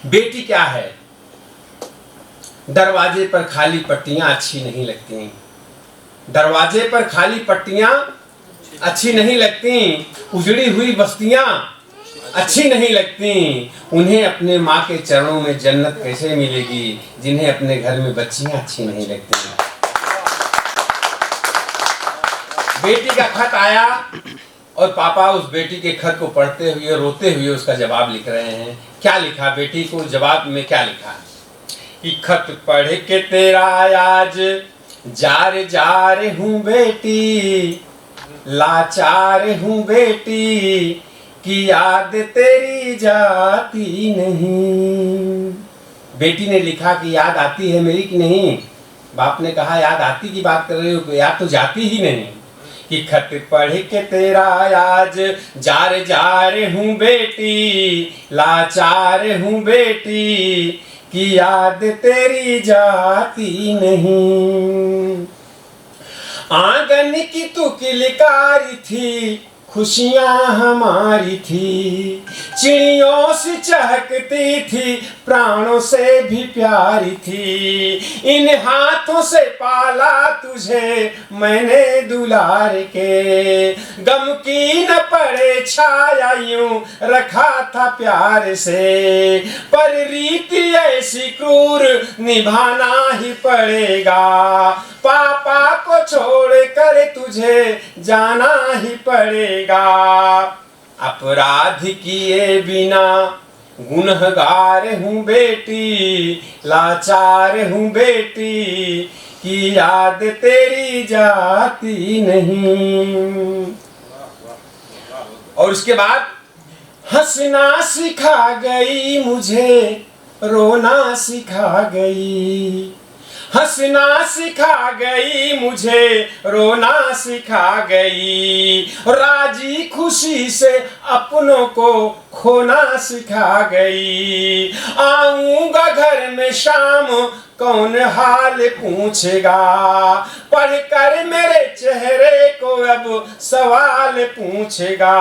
बेटी क्या है? दरवाजे पर खाली पट्टियां अच्छी नहीं लगती, दरवाजे पर खाली पट्टियां अच्छी नहीं लगती, उजड़ी हुई बस्तियां अच्छी नहीं लगती। उन्हें अपने माँ के चरणों में जन्नत कैसे मिलेगी जिन्हें अपने घर में बच्चियां अच्छी नहीं लगती। बेटी का खत आया और पापा उस बेटी के खत को पढ़ते हुए रोते हुए उसका जवाब लिख रहे हैं। क्या लिखा? बेटी को जवाब में क्या लिखा कि खत पढ़ के तेरा आज जार जार हूँ बेटी, लाचार हूँ बेटी, कि याद तेरी जाती नहीं। बेटी ने लिखा कि याद आती है मेरी कि नहीं? बाप ने कहा याद आती की बात कर रहे हो, याद तो जाती ही नहीं। कि खत पढ़ के तेरा आज जार जार हूँ बेटी, लाचार हूँ बेटी, कि याद तेरी जाती नहीं। आंगन की तू किलकारी थी, खुशियाँ हमारी थी, चिड़ियों से चहकती थी, प्राणों से भी प्यारी थी। इन हाथों से पाला तुझे मैंने दुलार के, गम की न पड़े छाया यूं रखा था प्यार से, पर रीति ऐसी क्रूर निभाना ही पड़ेगा, पापा को छोड़ कर तुझे जाना ही पड़ेगा। अपराध किए बिना गुनहगार हूँ बेटी, लाचार हूँ बेटी, कि याद तेरी जाती नहीं। और उसके बाद हंसना सिखा गई मुझे, रोना सिखा गई, हंसना सिखा गई मुझे, रोना सिखा गई, राजी खुशी से अपनों को खोना सिखा गई। आऊंगा घर में शाम कौन हाल पूछेगा, पढ़कर मेरे चेहरे को अब सवाल पूछेगा।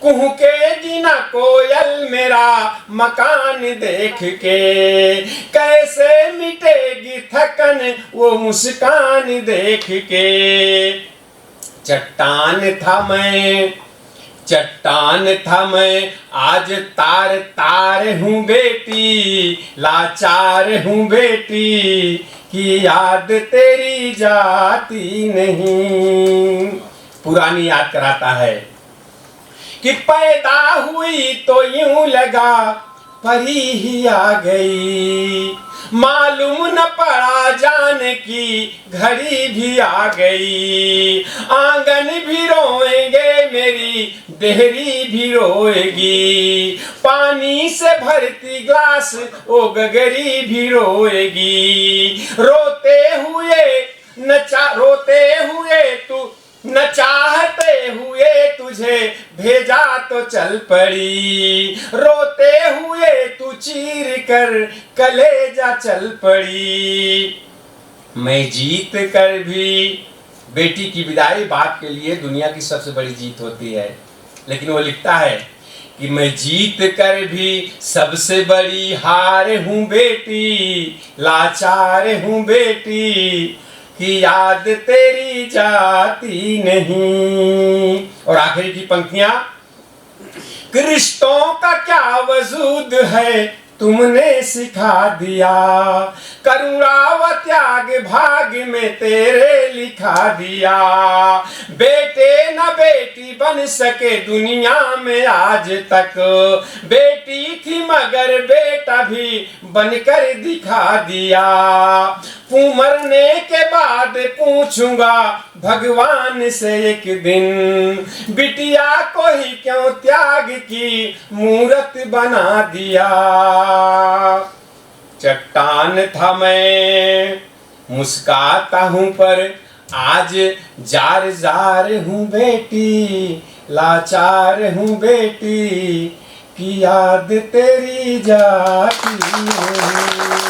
कुहकेगी ना कोयल मेरा मकान देख के, कैसे मिटेगी थकन वो मुस्कान देख के। चट्टान था मैं, चट्टान था मैं, आज तार तार हूँ बेटी, लाचार हूँ बेटी, कि याद तेरी जाती नहीं। पुरानी याद कराता है कि पैदा हुई तो यूं लगा परी ही आ गई, मालूम न पड़ा जाने की घड़ी भी आ गई। आंगन भी रोएंगे मेरी देहरी भी रोएगी, पानी से भरती ग्लास ओ गगरी भी रोएगी। रोते हुए तू न चाहते हुए तुझे भेजा तो चल पड़ी, रोते हुए तू चीर कर कलेजा चल पड़ी। मैं जीत कर भी, बेटी की विदाई बाप के लिए दुनिया की सबसे बड़ी जीत होती है, लेकिन वो लिखता है कि मैं जीत कर भी सबसे बड़ी हार हूँ बेटी, लाचार हूँ बेटी, कि याद तेरी जाती नहीं। और आखिरी की पंक्तियां, कि रिश्तों का क्या वजूद है तुमने सिखा दिया, करुणा व त्याग भाग में तेरे लिखा दिया। बेटे न बेटी बन सके दुनिया में आज तक, बेटी थी मगर बेटा भी बनकर दिखा दिया। मरने के बाद पूछूंगा भगवान से एक दिन, बिटिया को ही क्यों त्याग की मूरत बना दिया। चट्टान था मैं, मुस्काता हूँ पर आज जार जार हूँ बेटी, लाचार हूँ बेटी, कि याद तेरी जाती है।